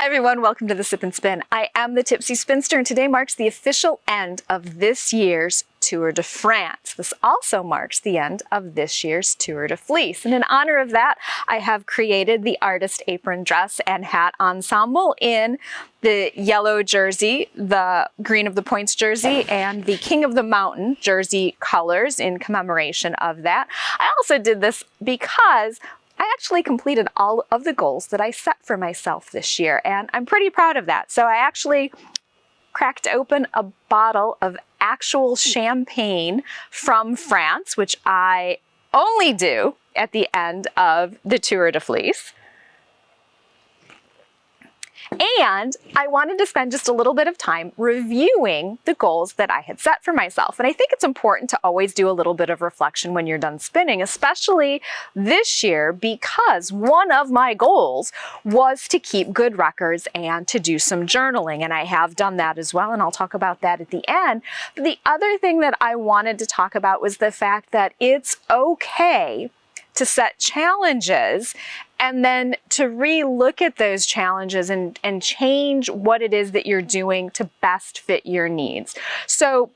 Hi everyone, welcome to the Sip and Spin. I am the Tipsy Spinster and today marks the official end of this year's Tour de France. This also marks the end of this year's Tour de Fleece. And in honor of that, I have created the artist apron dress and hat ensemble in the yellow jersey, the green of the points jersey, and the King of the Mountain jersey colors in commemoration of that. I also did this because I actually completed all of the goals that I set for myself this year, and I'm pretty proud of that. So I actually cracked open a bottle of actual champagne from France, which I only do at the end of the Tour de Fleece. And I wanted to spend just a little bit of time reviewing the goals that I had set for myself. And I think it's important to always do a little bit of reflection when you're done spinning, especially this year, because one of my goals was to keep good records and to do some journaling. And I have done that as well, and I'll talk about that at the end. But the other thing that I wanted to talk about was the fact that it's okay to set challenges and then to re-look at those challenges and change what it is that you're doing to best fit your needs. So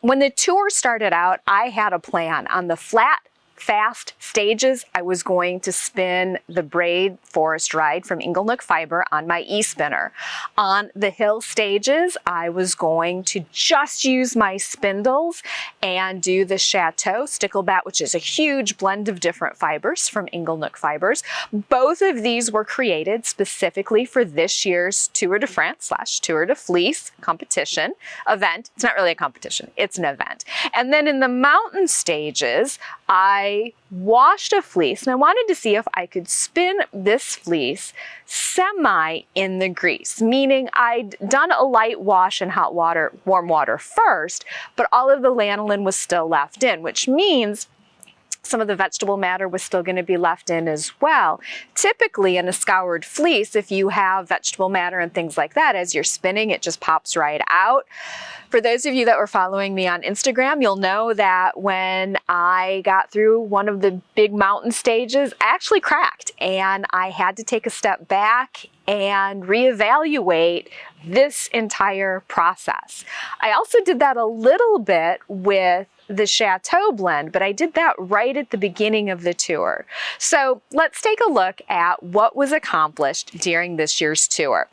when the tour started out, I had a plan. On the flat, fast stages, I was going to spin the braid forest ride from Inglenook Fiber on my e-spinner. On the hill stages, I was going to just use my spindles and do the Chateau Sticklebat, which is a huge blend of different fibers from Inglenook Fibers. Both of these were created specifically for this year's Tour de France / Tour de Fleece competition event. It's not really a competition, it's an event. And then in the mountain stages, I washed a fleece and I wanted to see if I could spin this fleece semi in the grease, meaning I'd done a light wash in hot water, warm water first, but all of the lanolin was still left in, which means some of the vegetable matter was still going to be left in as well. Typically in a scoured fleece, if you have vegetable matter and things like that, as you're spinning, it just pops right out. For those of you that were following me on Instagram, you'll know that when I got through one of the big mountain stages, I actually cracked and I had to take a step back and reevaluate this entire process. I also did that a little bit with the Chateau blend, but I did that right at the beginning of the tour. So let's take a look at what was accomplished during this year's tour.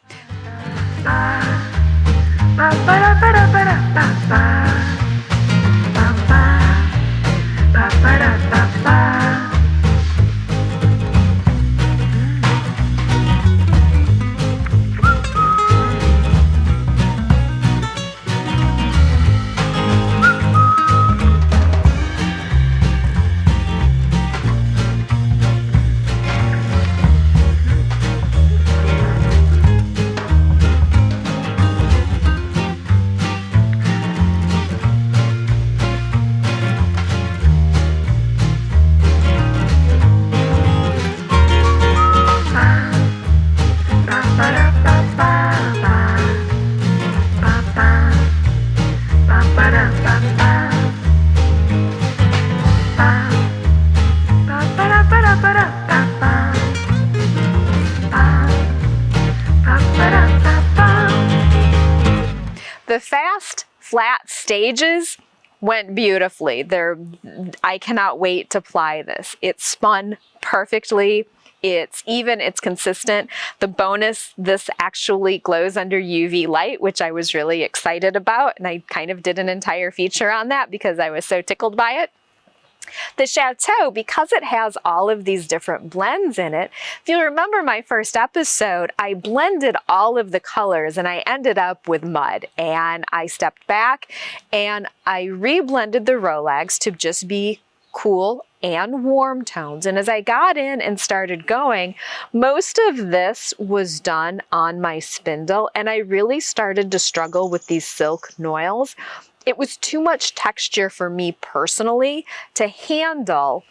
The fast, flat stages went beautifully. I cannot wait to ply this. It spun perfectly. It's even, it's consistent. The bonus, this actually glows under UV light, which I was really excited about. And I kind of did an entire feature on that because I was so tickled by it. The Chateau, because it has all of these different blends in it, if you remember my first episode, I blended all of the colors and I ended up with mud. And I stepped back and I reblended the Rolex to just be cool and warm tones. And as I got in and started going, most of this was done on my spindle and I really started to struggle with these silk noils. It was too much texture for me personally to handle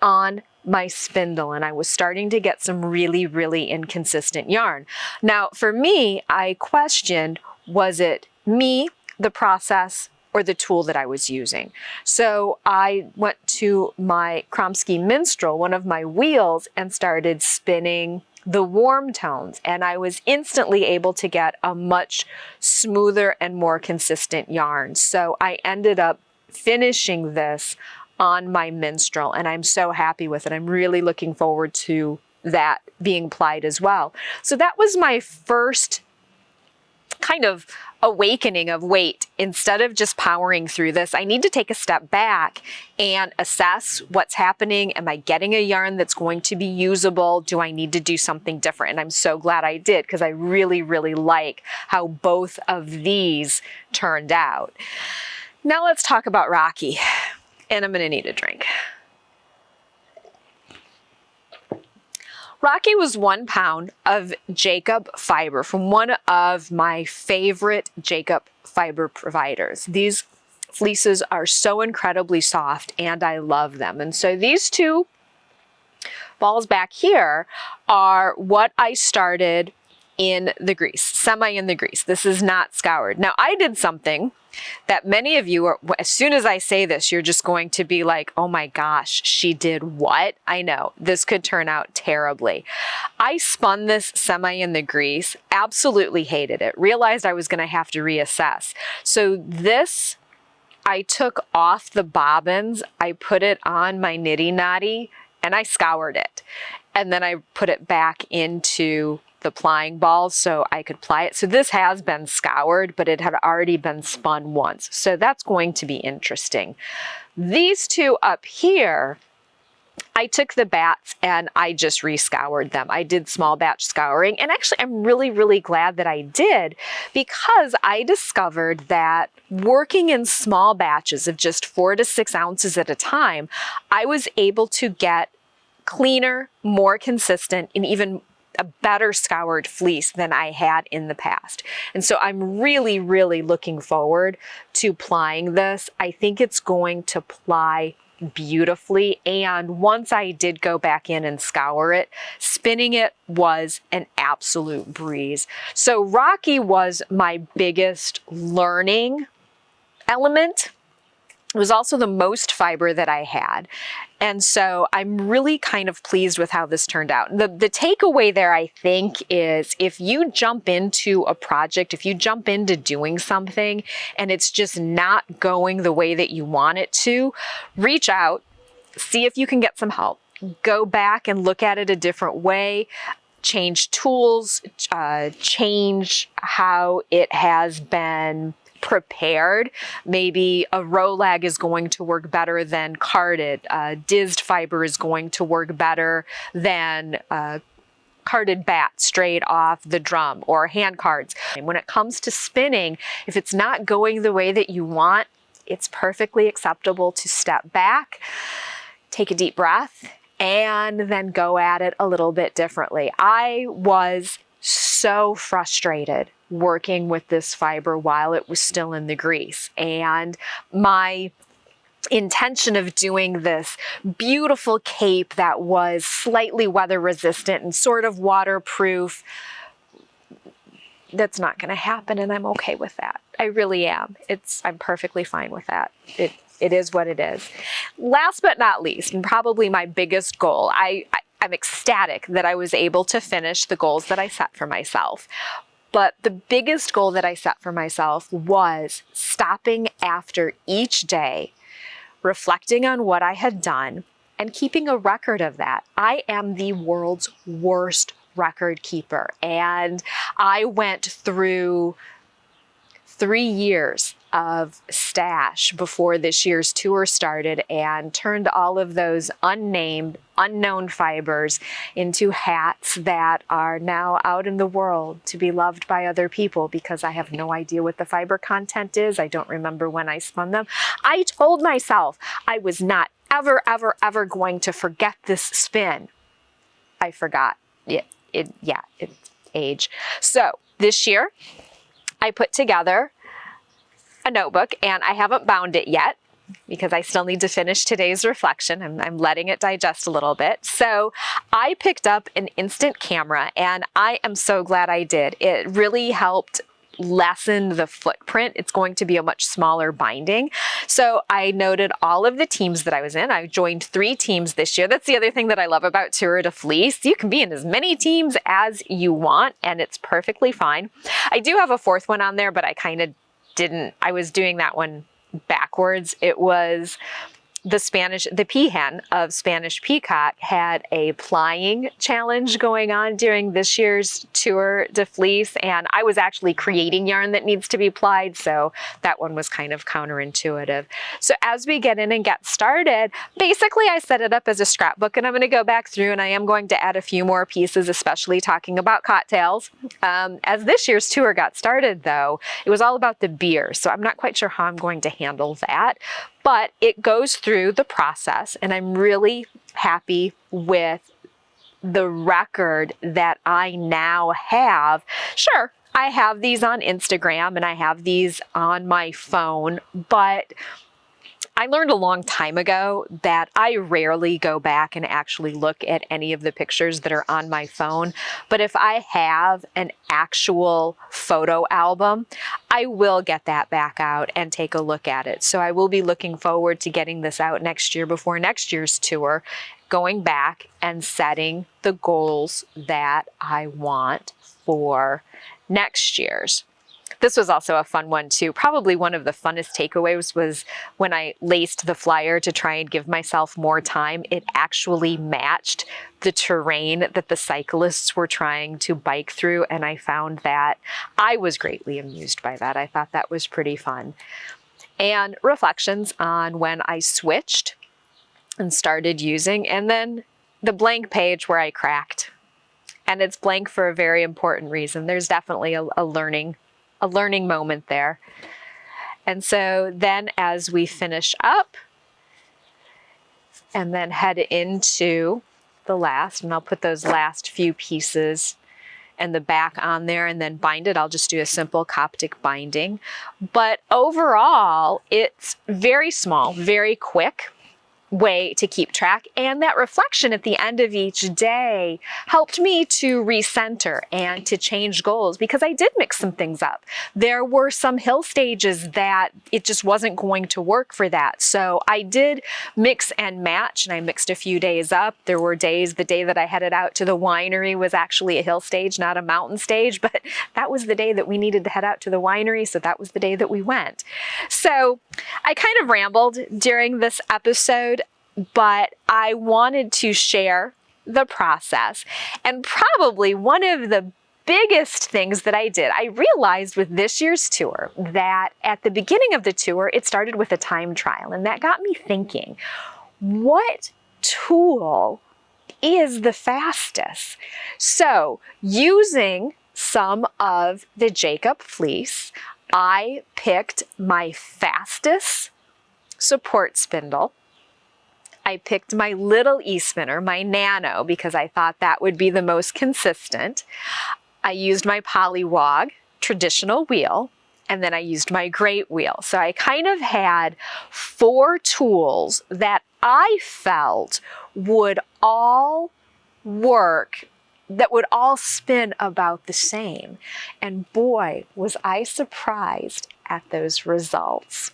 on my spindle, and I was starting to get some really, really inconsistent yarn. Now, for me, I questioned, was it me, the process, or the tool that I was using? So I went to my Kromsky Minstrel, one of my wheels, and started spinning the warm tones, and I was instantly able to get a much smoother and more consistent yarn. So I ended up finishing this on my minstrel, and I'm so happy with it. I'm really looking forward to that being plied as well. So that was my first kind of awakening of, wait, instead of just powering through this, I need to take a step back and assess what's happening. Am I getting a yarn that's going to be usable? Do I need to do something different? And I'm so glad I did, because I really, really like how both of these turned out. Now let's talk about Rocky, and I'm going to need a drink. Rocky was 1 pound of Jacob fiber from one of my favorite Jacob fiber providers. These fleeces are so incredibly soft, and I love them. And so these two balls back here are what I started in the grease, semi in the grease. This is not scoured. Now I did something that many of you are, as soon as I say this, you're just going to be like, oh my gosh, she did what? I know, this could turn out terribly. I spun this semi in the grease, absolutely hated it, realized I was going to have to reassess. So this, I took off the bobbins, I put it on my nitty knotty, and I scoured it. And then I put it back into the plying balls so I could ply it. So this has been scoured, but it had already been spun once. So that's going to be interesting. These two up here, I took the bats and I just re-scoured them. I did small batch scouring, and actually I'm really, really glad that I did, because I discovered that working in small batches of just 4 to 6 ounces at a time, I was able to get cleaner, more consistent, and even a better scoured fleece than I had in the past. And so I'm really, really looking forward to plying this. I think it's going to ply beautifully. And once I did go back in and scour it, spinning it was an absolute breeze. So Rocky was my biggest learning element. It was also the most fiber that I had. And so I'm really kind of pleased with how this turned out. The takeaway there, I think, is if you jump into a project, if you jump into doing something and it's just not going the way that you want it to, reach out, see if you can get some help. Go back and look at it a different way. Change tools, change how it has been prepared. Maybe a Rolag is going to work better than carded. Dizzed fiber is going to work better than carded bat straight off the drum, or hand cards. And when it comes to spinning, if it's not going the way that you want, it's perfectly acceptable to step back, take a deep breath, and then go at it a little bit differently. I was so frustrated working with this fiber while it was still in the grease. And my intention of doing this beautiful cape that was slightly weather resistant and sort of waterproof, that's not going to happen, and I'm okay with that. I really am. I'm perfectly fine with that. It is what it is. Last but not least, and probably my biggest goal, I'm ecstatic that I was able to finish the goals that I set for myself. But the biggest goal that I set for myself was stopping after each day, reflecting on what I had done, and keeping a record of that. I am the world's worst record keeper, and I went through 3 years of stash before this year's tour started and turned all of those unnamed, unknown fibers into hats that are now out in the world to be loved by other people, because I have no idea what the fiber content is. I don't remember when I spun them. I told myself I was not ever, ever, ever going to forget this spin. I forgot. It's age. So this year I put together a notebook, and I haven't bound it yet because I still need to finish today's reflection. I'm letting it digest a little bit. So I picked up an instant camera, and I am so glad I did. It really helped lessen the footprint. It's going to be a much smaller binding. So I noted all of the teams that I was in. I joined 3 teams this year. That's the other thing that I love about Tour de Fleece. You can be in as many teams as you want, and it's perfectly fine. I do have a 4th one on there, but I kind of didn't. I was doing that one backwards. It was the peahen of Spanish Peacock had a plying challenge going on during this year's Tour de Fleece, and I was actually creating yarn that needs to be plied, so that one was kind of counterintuitive. So as we get in and get started, basically I set it up as a scrapbook, and I'm going to go back through and I am going to add a few more pieces, especially talking about cocktails. As this year's tour got started though, it was all about the beer, so I'm not quite sure how I'm going to handle that. But it goes through the process, and I'm really happy with the record that I now have. Sure, I have these on Instagram and I have these on my phone, but I learned a long time ago that I rarely go back and actually look at any of the pictures that are on my phone. But if I have an actual photo album, I will get that back out and take a look at it. So I will be looking forward to getting this out next year before next year's tour, going back and setting the goals that I want for next year's. This was also a fun one too. Probably one of the funnest takeaways was when I laced the flyer to try and give myself more time. It actually matched the terrain that the cyclists were trying to bike through, and I found that I was greatly amused by that. I thought that was pretty fun. And reflections on when I switched and started using, and then the blank page where I cracked. And it's blank for a very important reason. There's definitely a learning moment there. And so then as we finish up and then head into the last, and I'll put those last few pieces and the back on there and then bind it. I'll just do a simple Coptic binding. But overall, it's very small, very quick way to keep track, and that reflection at the end of each day helped me to recenter and to change goals, because I did mix some things up. There were some hill stages that it just wasn't going to work for that, so I did mix and match, and I mixed a few days up. There were days, the day that I headed out to the winery was actually a hill stage, not a mountain stage, but that was the day that we needed to head out to the winery, so that was the day that we went. So I kind of rambled during this episode, but I wanted to share the process. And probably one of the biggest things that I did, I realized with this year's tour that at the beginning of the tour, it started with a time trial. And that got me thinking, what tool is the fastest? So using some of the Jacob fleece, I picked my fastest support spindle. I picked my little e-spinner, my Nano, because I thought that would be the most consistent. I used my Polywog traditional wheel, and then I used my great wheel. So I kind of had 4 tools that I felt would all work, that would all spin about the same. And boy, was I surprised at those results.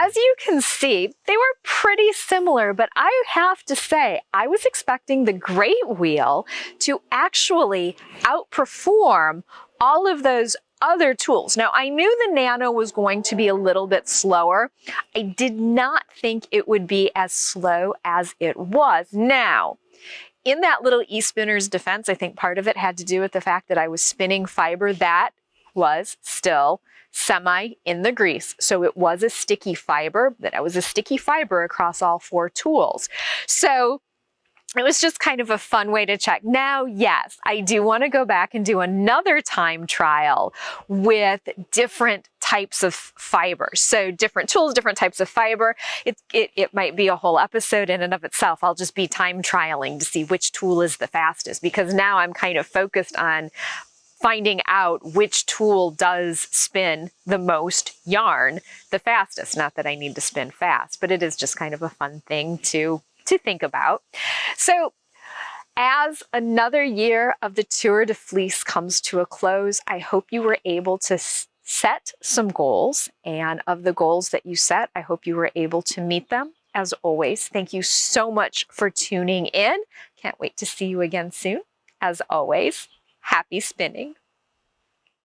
as you can see, they were pretty similar, but I have to say, I was expecting the Great Wheel to actually outperform all of those other tools. Now, I knew the Nano was going to be a little bit slower. I did not think it would be as slow as it was. Now, in that little e-spinner's defense, I think part of it had to do with the fact that I was spinning fiber that was still semi in the grease. So it was a sticky fiber, but it was a sticky fiber across all 4 tools. So it was just kind of a fun way to check. Now, yes, I do want to go back and do another time trial with different types of fibers. So different tools, different types of fiber. It might be a whole episode in and of itself. I'll just be time trialing to see which tool is the fastest, because now I'm kind of focused on finding out which tool does spin the most yarn the fastest. Not that I need to spin fast, but it is just kind of a fun thing to think about. So as another year of the Tour de Fleece comes to a close, I hope you were able to set some goals. And of the goals that you set, I hope you were able to meet them. As always, thank you so much for tuning in. Can't wait to see you again soon. As always, happy spinning.